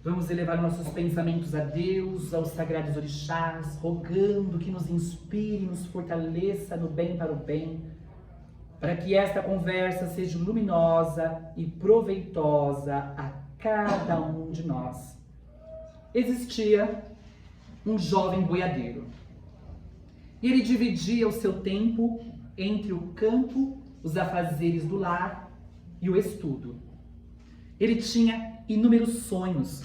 Vamos elevar nossos pensamentos a Deus, aos sagrados orixás, rogando que nos inspire, nos fortaleça no bem para o bem, para que esta conversa seja luminosa e proveitosa a cada um de nós. Existia um jovem boiadeiro. E ele dividia o seu tempo entre o campo, os afazeres do lar e o estudo. Ele tinha inúmeros sonhos,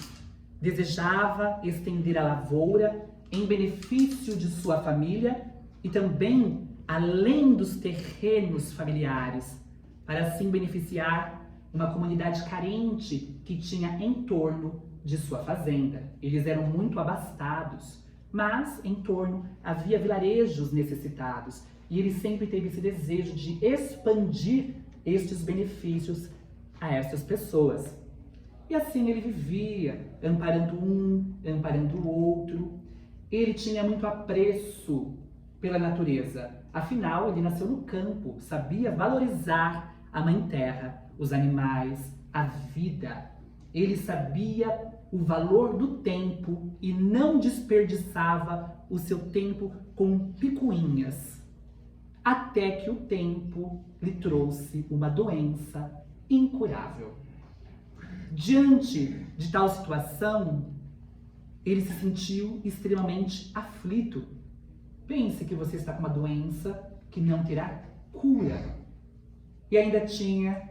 desejava estender a lavoura em benefício de sua família e também além dos terrenos familiares, para assim beneficiar uma comunidade carente que tinha em torno de sua fazenda. Eles eram muito abastados, mas em torno havia vilarejos necessitados e ele sempre teve esse desejo de expandir estes benefícios a essas pessoas. E assim ele vivia, amparando um, amparando o outro. Ele tinha muito apreço pela natureza, afinal ele nasceu no campo, sabia valorizar a mãe terra, os animais, a vida. Ele sabia o valor do tempo e não desperdiçava o seu tempo com picuinhas. Até que o tempo lhe trouxe uma doença incurável. Diante de tal situação, ele se sentiu extremamente aflito. Pense que você está com uma doença que não terá cura. E ainda tinha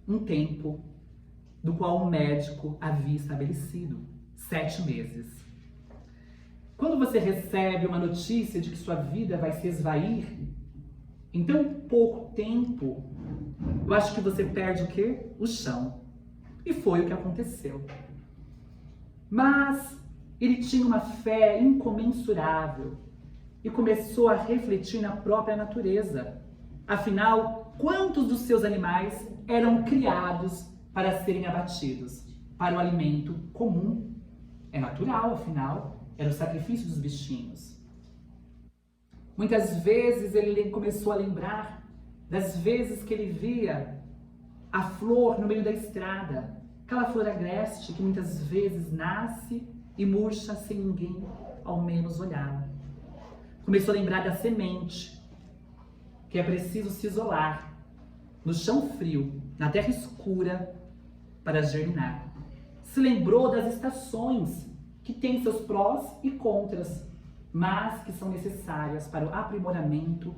um tempo do qual o médico havia estabelecido, 7 meses. Quando você recebe uma notícia de que sua vida vai se esvair, em tão pouco tempo, eu acho que você perde o quê? O chão. E foi o que aconteceu. Mas ele tinha uma fé incomensurável e começou a refletir na própria natureza. Afinal, quantos dos seus animais eram criados para serem abatidos, para o alimento comum? É natural, afinal, era o sacrifício dos bichinhos. Muitas vezes ele começou a lembrar das vezes que ele via a flor no meio da estrada, aquela flor agreste que muitas vezes nasce e murcha sem ninguém ao menos olhá-la. Começou a lembrar da semente, que é preciso se isolar no chão frio, na terra escura, para germinar. Se lembrou das estações, que têm seus prós e contras, mas que são necessárias para o aprimoramento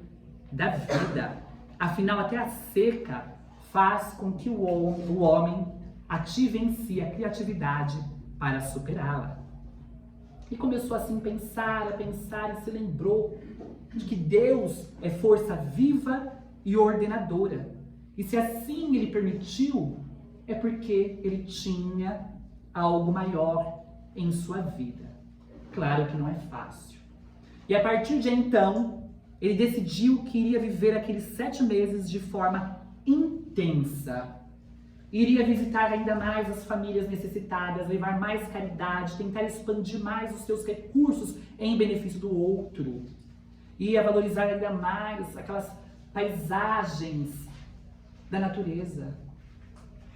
da vida. Afinal, até a seca faz com que o homem ative em si a criatividade para superá-la. E começou assim a pensar e se lembrou de que Deus é força viva e ordenadora. E se assim ele permitiu, é porque ele tinha algo maior em sua vida. Claro que não é fácil. E a partir de então, ele decidiu que iria viver aqueles 7 meses de forma intensa. Iria visitar ainda mais as famílias necessitadas, levar mais caridade, tentar expandir mais os seus recursos em benefício do outro. Ia valorizar ainda mais aquelas paisagens da natureza.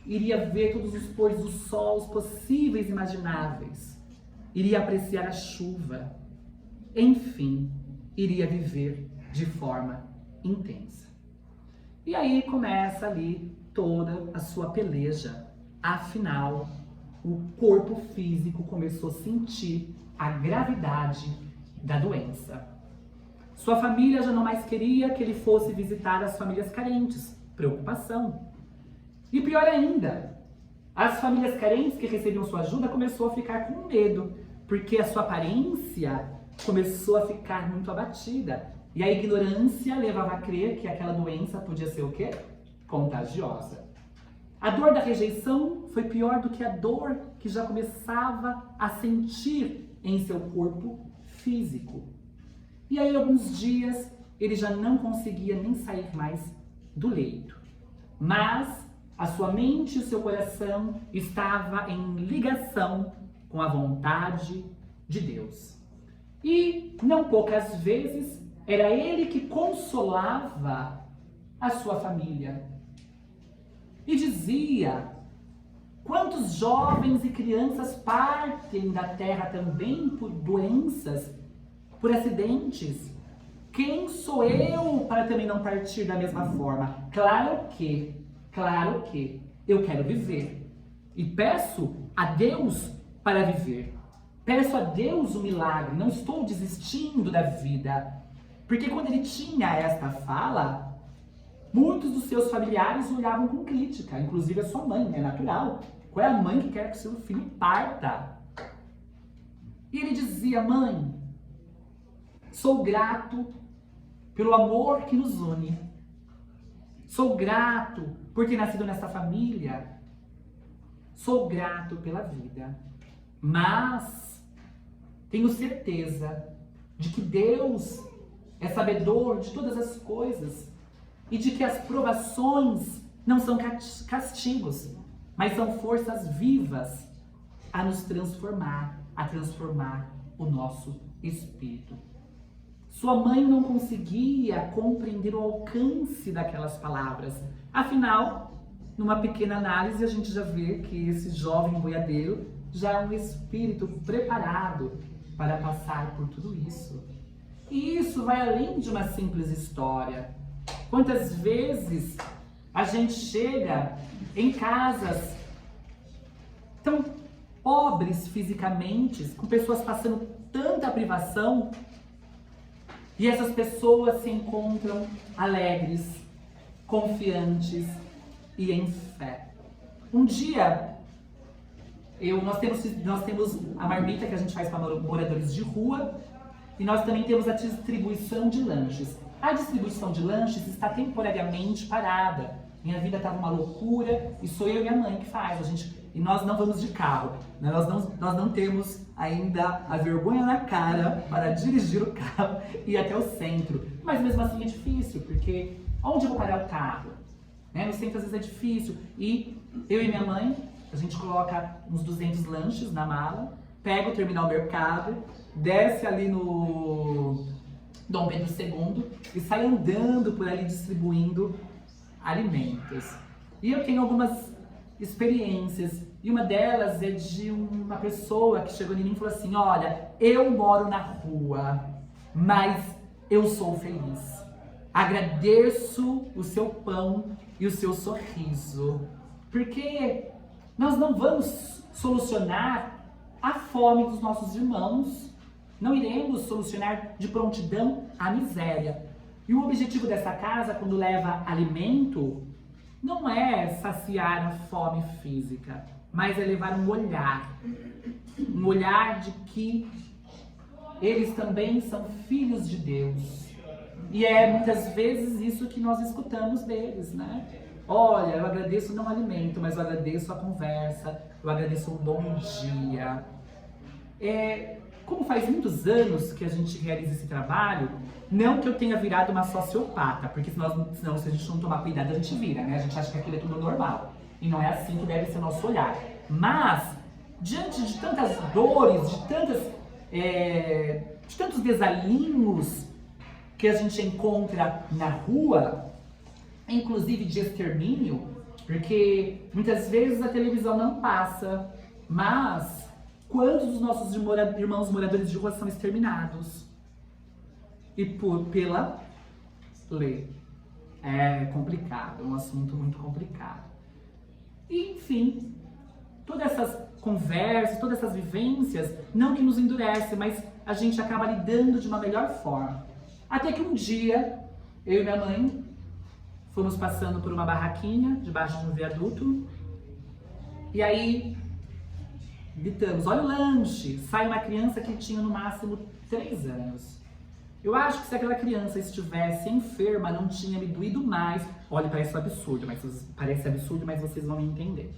Iria ver todos os pôres do sol possíveis e imagináveis. Iria apreciar a chuva. Enfim, iria viver de forma intensa. E aí começa ali toda a sua peleja. Afinal, o corpo físico começou a sentir a gravidade da doença. Sua família já não mais queria que ele fosse visitar as famílias carentes. Preocupação. E pior ainda, as famílias carentes que recebiam sua ajuda começou a ficar com medo, porque a sua aparência começou a ficar muito abatida. E a ignorância levava a crer que aquela doença podia ser o quê? Contagiosa. A dor da rejeição foi pior do que a dor que já começava a sentir em seu corpo físico. E aí, alguns dias, ele já não conseguia nem sair mais do leito. Mas a sua mente e o seu coração estavam em ligação com a vontade de Deus. E, não poucas vezes, era ele que consolava a sua família. E dizia Quantos jovens e crianças partem da terra também por doenças, por acidentes? Quem sou eu para também não partir da mesma forma? Claro que eu quero viver. E peço a Deus para viver. Peço a Deus o milagre, não estou desistindo da vida. Porque quando ele tinha esta fala, muitos dos seus familiares olhavam com crítica, inclusive a sua mãe, é natural. Qual é a mãe que quer que seu filho parta? E ele dizia: mãe, sou grato pelo amor que nos une. Sou grato por ter nascido nessa família. Sou grato pela vida. Mas tenho certeza de que Deus é sabedor de todas as coisas e de que as provações não são castigos, mas são forças vivas a nos transformar, a transformar o nosso espírito. Sua mãe não conseguia compreender o alcance daquelas palavras. Afinal, numa pequena análise, a gente já vê que esse jovem boiadeiro já é um espírito preparado para passar por tudo isso. E isso vai além de uma simples história. Quantas vezes a gente chega em casas tão pobres fisicamente, com pessoas passando tanta privação, e essas pessoas se encontram alegres, confiantes e em fé. Um dia, nós temos a marmita que a gente faz para moradores de rua, e nós também temos a distribuição de lanches. A distribuição de lanches está temporariamente parada. Minha vida estava uma loucura e sou eu e minha mãe que faz. E nós não vamos de carro, né? Nós não temos ainda a vergonha na cara para dirigir o carro e ir até o centro. Mas mesmo assim é difícil, porque onde eu vou parar o carro? Né? No centro às vezes é difícil. E eu e minha mãe, a gente coloca uns 200 lanches na mala, pega o terminal mercado, desce ali no Dom Pedro II e sai andando por ali distribuindo alimentos. E eu tenho algumas experiências, e uma delas é de uma pessoa que chegou em mim e falou assim: olha, eu moro na rua, mas eu sou feliz. Agradeço o seu pão e o seu sorriso, porque nós não vamos solucionar a fome dos nossos irmãos, não iremos solucionar de prontidão a miséria. E o objetivo dessa casa, quando leva alimento, não é saciar a fome física, mas é levar um olhar de que eles também são filhos de Deus. E é muitas vezes isso que nós escutamos deles, né? Olha, eu agradeço não o alimento, mas eu agradeço a conversa, eu agradeço um bom dia. Como faz muitos anos que a gente realiza esse trabalho, não que eu tenha virado uma sociopata, porque senão se a gente não tomar cuidado, a gente vira, né? A gente acha que aquilo é tudo normal. E não é assim que deve ser o nosso olhar. Mas, diante de tantas dores, de tantos desalinhos que a gente encontra na rua, inclusive de extermínio, porque muitas vezes a televisão não passa, mas quantos dos nossos irmãos moradores de rua são exterminados? E pela lei. É complicado, é um assunto muito complicado. E, enfim, todas essas conversas, todas essas vivências, não que nos endurece, mas a gente acaba lidando de uma melhor forma. Até que um dia, eu e minha mãe fomos passando por uma barraquinha, debaixo de um viaduto, e aí gritamos: olha o lanche! Sai uma criança que tinha no máximo 3 anos. Eu acho que se aquela criança estivesse enferma, não tinha me doído mais. Olha, parece absurdo, mas vocês vão me entender.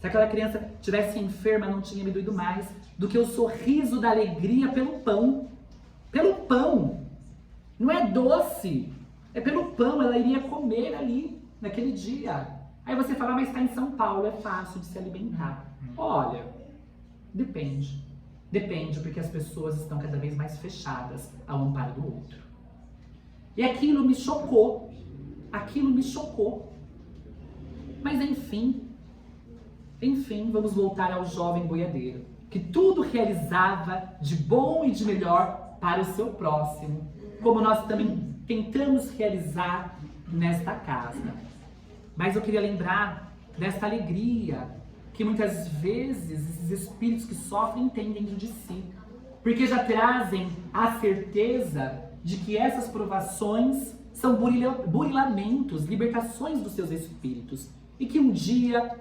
Se aquela criança estivesse enferma, não tinha me doído mais do que o sorriso da alegria pelo pão. Pelo pão! Não é doce, é pelo pão. Ela iria comer ali, naquele dia. Aí você fala: mas está em São Paulo, é fácil de se alimentar. Olha, depende. Depende, porque as pessoas estão cada vez mais fechadas ao amparo do outro. E aquilo me chocou. Mas enfim, Enfim, vamos voltar ao jovem boiadeiro, que tudo realizava de bom e de melhor para o seu próximo, como nós também tentamos realizar nesta casa. Mas eu queria lembrar desta alegria que muitas vezes esses espíritos que sofrem têm dentro de si, porque já trazem a certeza de que essas provações são burilamentos, libertações dos seus espíritos, e que um dia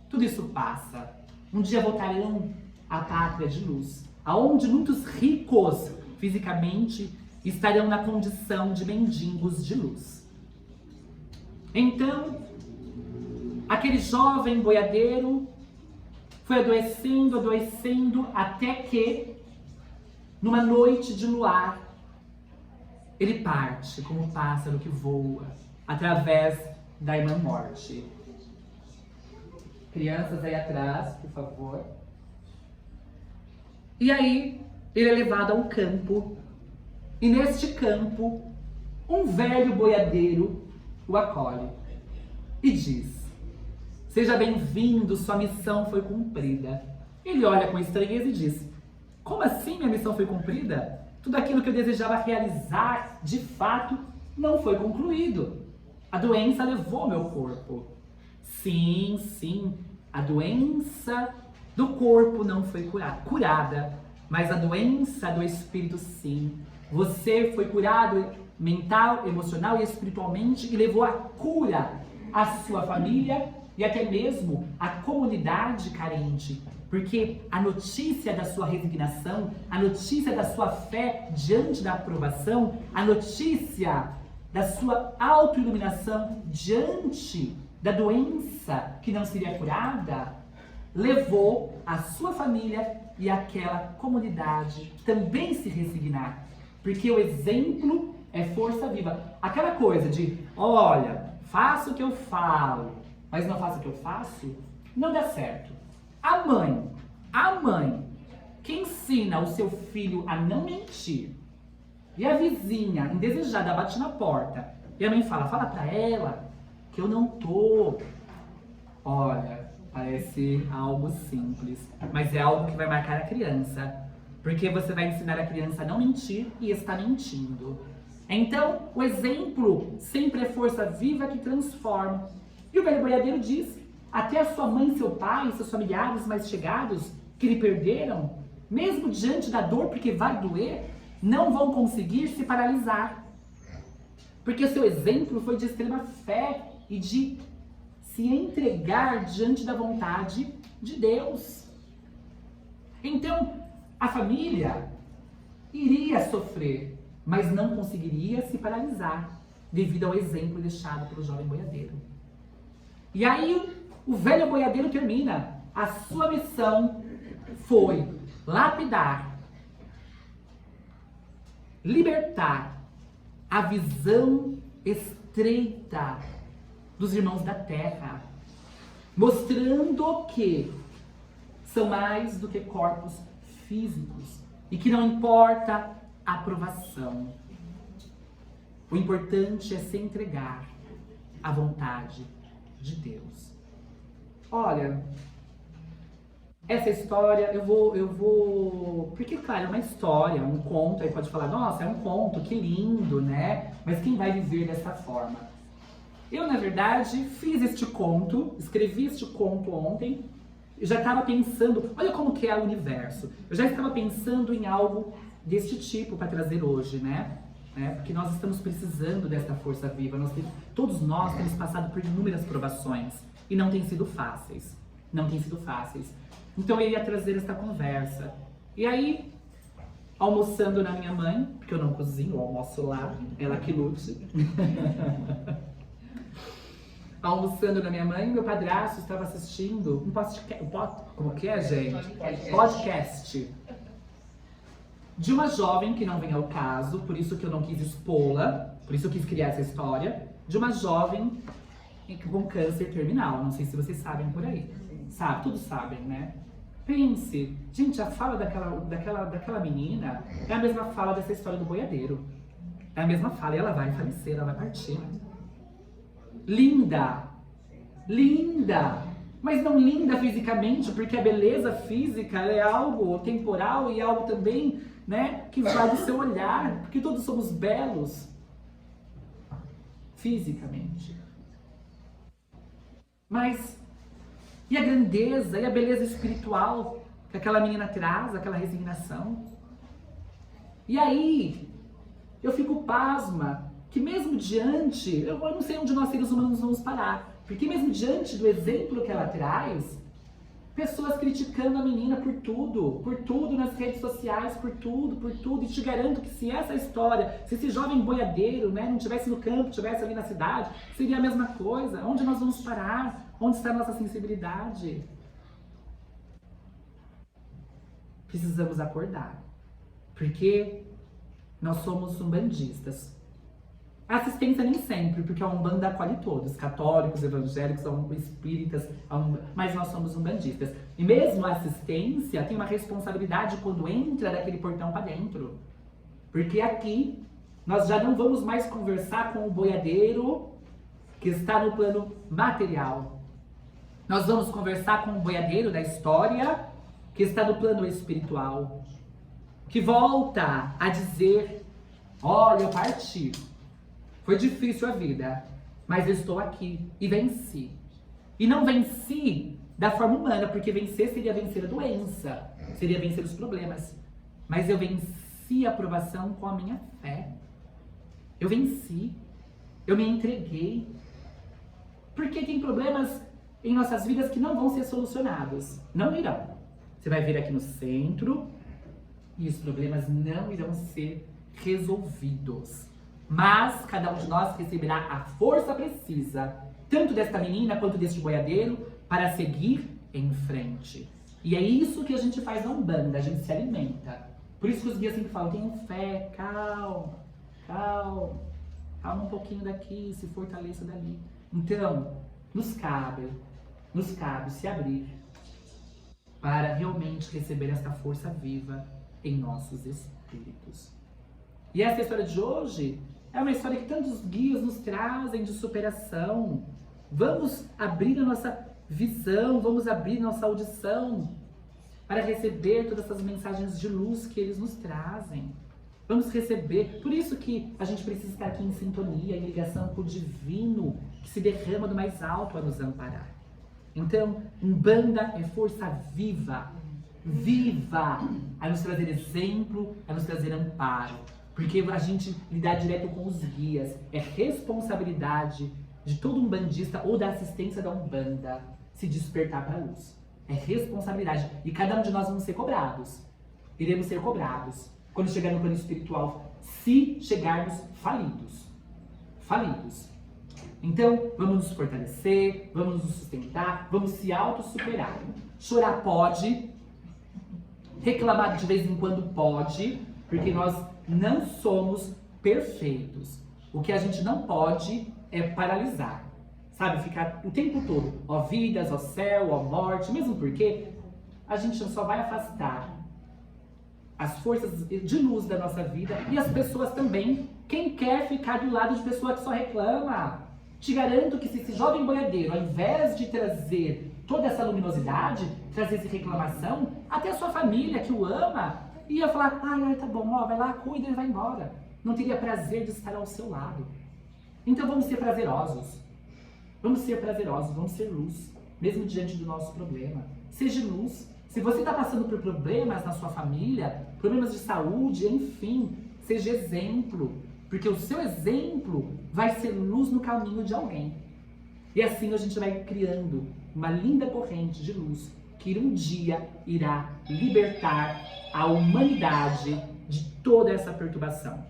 tudo isso passa. Um dia voltarão à pátria de luz, aonde muitos ricos fisicamente estarão na condição de mendigos de luz. Então, aquele jovem boiadeiro foi adoecendo, até que, numa noite de luar, ele parte como um pássaro que voa através da irmã morte. Crianças aí atrás, por favor. E aí, ele é levado a um campo, e neste campo, um velho boiadeiro o acolhe e diz: seja bem-vindo, sua missão foi cumprida. Ele olha com estranheza e diz: como assim minha missão foi cumprida? Tudo aquilo que eu desejava realizar, de fato, não foi concluído. A doença levou meu corpo. Sim, a doença do corpo não foi curada, mas a doença do espírito sim. Você foi curado mental, emocional e espiritualmente e levou a cura à sua família e até mesmo à comunidade carente. Porque a notícia da sua resignação, a notícia da sua fé diante da aprovação, a notícia da sua autoiluminação diante da doença que não seria curada, levou a sua família e aquela comunidade também se resignar. Porque o exemplo é força viva. Aquela coisa de, olha, faço o que eu falo, mas não faço o que eu faço, não dá certo. A mãe que ensina o seu filho a não mentir, e a vizinha indesejada bate na porta, e a mãe fala pra ela que eu não tô. Olha, parece algo simples, mas é algo que vai marcar a criança, porque você vai ensinar a criança a não mentir e está mentindo. Então, o exemplo sempre é força viva que transforma. E o velho boiadeiro diz: até a sua mãe, seu pai, seus familiares mais chegados que lhe perderam, mesmo diante da dor, porque vai doer, não vão conseguir se paralisar. Porque o seu exemplo foi de extrema fé e de se entregar diante da vontade de Deus. Então, a família iria sofrer, mas não conseguiria se paralisar devido ao exemplo deixado pelo jovem boiadeiro. E aí, o velho boiadeiro termina. A sua missão foi lapidar, libertar a visão estreita dos irmãos da terra, mostrando que são mais do que corpos físicos e que não importa a aprovação. O importante é se entregar à vontade de Deus. Olha, essa história eu vou... Porque, claro, é uma história, um conto, aí pode falar, nossa, é um conto, que lindo, né? Mas quem vai viver dessa forma? Eu, na verdade, fiz este conto, escrevi este conto ontem, eu já estava pensando, olha como que é o universo, eu já estava pensando em algo deste tipo para trazer hoje, né? Porque nós estamos precisando desta força viva, todos nós temos passado por inúmeras provações e não tem sido fáceis, Então eu ia trazer esta conversa. E aí, almoçando na minha mãe, porque eu não cozinho, eu almoço lá, ela que lute. Almoçando na minha mãe, meu padrasto estava assistindo um podcast de uma jovem que não vem ao caso, por isso que eu não quis expô-la, por isso eu quis criar essa história, de uma jovem com câncer terminal. Não sei se vocês sabem por aí. Sabe, todos sabem, né? Pense, gente, a fala daquela menina é a mesma fala dessa história do boiadeiro. É a mesma fala, e ela vai falecer, ela vai partir. Linda! mas não linda fisicamente, porque a beleza física é algo temporal e algo também, né, que vai do seu olhar, porque todos somos belos fisicamente. Mas e a grandeza e a beleza espiritual que aquela menina traz, aquela resignação? E aí, eu fico pasma que mesmo diante, eu não sei onde nós seres humanos vamos parar, porque mesmo diante do exemplo que ela traz, pessoas criticando a menina por tudo nas redes sociais, por tudo, e te garanto que se essa história, se esse jovem boiadeiro, né, não estivesse no campo, estivesse ali na cidade, seria a mesma coisa. Onde nós vamos parar? Onde está a nossa sensibilidade? Precisamos acordar, porque nós somos umbandistas. A assistência nem sempre, porque a Umbanda acolhe todos, católicos, evangélicos, espíritas, mas nós somos umbandistas. E mesmo a assistência tem uma responsabilidade quando entra daquele portão para dentro. Porque aqui nós já não vamos mais conversar com o boiadeiro que está no plano material. Nós vamos conversar com o boiadeiro da história que está no plano espiritual. Que volta a dizer, olha, eu parti. Foi difícil a vida, mas eu estou aqui e venci. E não venci da forma humana, porque vencer seria vencer a doença, seria vencer os problemas. Mas eu venci a provação com a minha fé. Eu venci, eu me entreguei. Porque tem problemas em nossas vidas que não vão ser solucionados. Não irão. Você vai vir aqui no centro e os problemas não irão ser resolvidos. Mas cada um de nós receberá a força precisa, tanto desta menina quanto deste boiadeiro, para seguir em frente. E é isso que a gente faz na Umbanda, a gente se alimenta. Por isso que os guias sempre falam, tenham fé, calma, calma um pouquinho daqui, se fortaleça dali. Então, nos cabe se abrir para realmente receber essa força viva em nossos espíritos. E essa história de hoje é uma história que tantos guias nos trazem de superação. Vamos abrir a nossa visão, vamos abrir nossa audição para receber todas essas mensagens de luz que eles nos trazem. Vamos receber. Por isso que a gente precisa estar aqui em sintonia, em ligação com o divino que se derrama do mais alto a nos amparar. Então, Umbanda é força viva, a nos trazer exemplo, a nos trazer amparo. Porque a gente lidar direto com os guias é responsabilidade de todo umbandista ou da assistência da Umbanda se despertar para a luz. É responsabilidade. E cada um de nós vamos ser cobrados. Iremos ser cobrados quando chegar no plano espiritual, se chegarmos falidos. Então, vamos nos fortalecer, vamos nos sustentar, vamos se auto-superar. Chorar pode, reclamar de vez em quando pode, porque nós não somos perfeitos. O que a gente não pode é paralisar, sabe? Ficar o tempo todo, ó vidas, ó céu, ó morte, mesmo porque a gente só vai afastar as forças de luz da nossa vida e as pessoas também. Quem quer ficar do lado de pessoa que só reclama? Te garanto que se esse jovem boiadeiro, ao invés de trazer toda essa luminosidade, trazer essa reclamação, até a sua família que o ama, ia falar, ai, tá bom, ó, vai lá, cuida e vai embora. Não teria prazer de estar ao seu lado. Então vamos ser prazerosos. Vamos ser luz, mesmo diante do nosso problema. Seja luz. Se você está passando por problemas na sua família, problemas de saúde, enfim, seja exemplo. Porque o seu exemplo vai ser luz no caminho de alguém. E assim a gente vai criando uma linda corrente de luz que um dia irá libertar a humanidade de toda essa perturbação.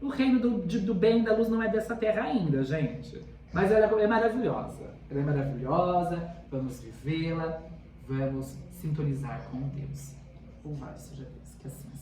O reino do bem e da luz não é dessa terra ainda, gente. Mas ela é maravilhosa. Ela é maravilhosa, vamos vivê-la, vamos sintonizar com Deus. Louvado seja Deus, que assim seja.